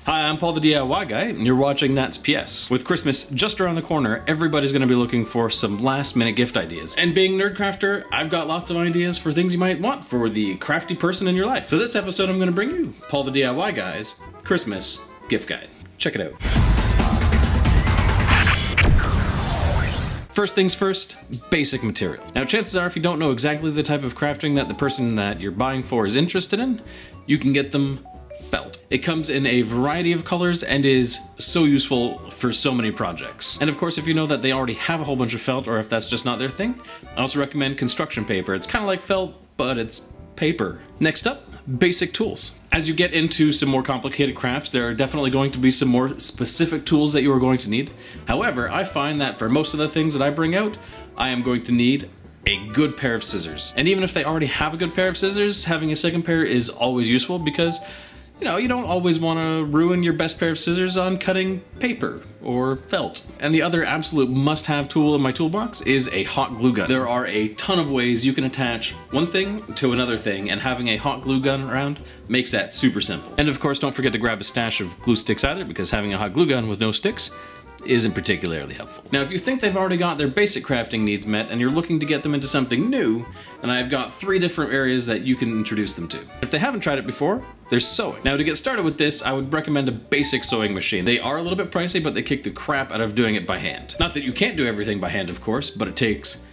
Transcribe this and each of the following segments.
Hi, I'm Paul the DIY Guy, and you're watching That's PS. With Christmas just around the corner, everybody's gonna be looking for some last-minute gift ideas. And being Nerd Crafter, I've got lots of ideas for things you might want for the crafty person in your life. So this episode I'm gonna bring you Paul the DIY Guy's Christmas Gift Guide. Check it out. First things first, basic materials. Now chances are if you don't know exactly the type of crafting that the person that you're buying for is interested in, you can get them felt. It comes in a variety of colors and is so useful for so many projects. And of course, if you know that they already have a whole bunch of felt, or if that's just not their thing, I also recommend construction paper. It's kind of like felt, but it's paper. Next up, basic tools. As you get into some more complicated crafts, there are definitely going to be some more specific tools that you are going to need. However, I find that for most of the things that I bring out, I am going to need a good pair of scissors. And even if they already have a good pair of scissors, having a second pair is always useful because you know, you don't always want to ruin your best pair of scissors on cutting paper or felt. And the other absolute must-have tool in my toolbox is a hot glue gun. There are a ton of ways you can attach one thing to another thing, and having a hot glue gun around makes that super simple. And of course, don't forget to grab a stash of glue sticks either, because having a hot glue gun with no sticks isn't particularly helpful. Now, if you think they've already got their basic crafting needs met and you're looking to get them into something new, then I've got 3 different areas that you can introduce them to. If they haven't tried it before, there's sewing. Now, to get started with this, I would recommend a basic sewing machine. They are a little bit pricey, but they kick the crap out of doing it by hand. Not that you can't do everything by hand, of course, but it takes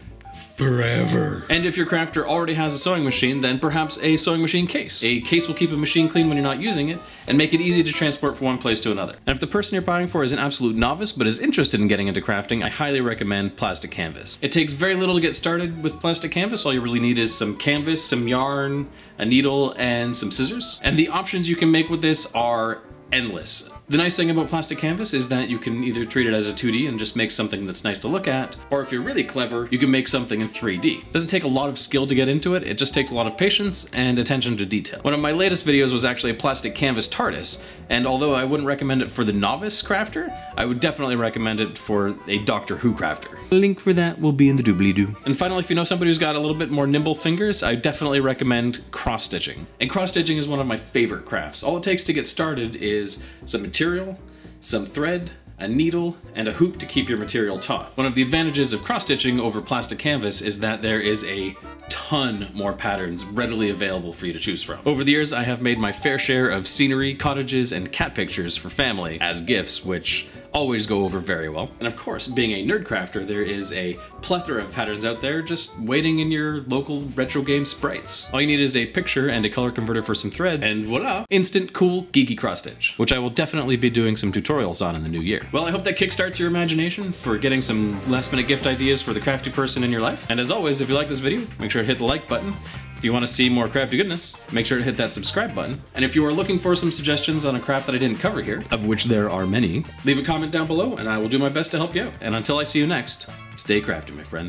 forever. And if your crafter already has a sewing machine, then perhaps a sewing machine case. A case will keep a machine clean when you're not using it and make it easy to transport from one place to another. And if the person you're buying for is an absolute novice but is interested in getting into crafting, I highly recommend plastic canvas. It takes very little to get started with plastic canvas. All you really need is some canvas, some yarn, a needle, and some scissors. And the options you can make with this are endless. The nice thing about plastic canvas is that you can either treat it as a 2D and just make something that's nice to look at, or if you're really clever, you can make something in 3D. It doesn't take a lot of skill to get into it, it just takes a lot of patience and attention to detail. One of my latest videos was actually a plastic canvas TARDIS, and although I wouldn't recommend it for the novice crafter, I would definitely recommend it for a Doctor Who crafter. The link for that will be in the doobly-doo. And finally, if you know somebody who's got a little bit more nimble fingers, I definitely recommend cross-stitching. And cross-stitching is one of my favorite crafts. All it takes to get started is some material, some thread, a needle, and a hoop to keep your material taut. One of the advantages of cross-stitching over plastic canvas is that there is a ton more patterns readily available for you to choose from. Over the years, I have made my fair share of scenery, cottages, and cat pictures for family as gifts, which always go over very well. And of course, being a nerd crafter, there is a plethora of patterns out there just waiting in your local retro game sprites. All you need is a picture and a color converter for some thread, and voila! Instant, cool, geeky cross-stitch, which I will definitely be doing some tutorials on in the new year. Well, I hope that kickstarts your imagination for getting some last-minute gift ideas for the crafty person in your life. And as always, if you like this video, make sure to hit the like button. If you want to see more crafty goodness, make sure to hit that subscribe button. And if you are looking for some suggestions on a craft that I didn't cover here, of which there are many, leave a comment down below and I will do my best to help you out. And until I see you next, stay crafty, my friend.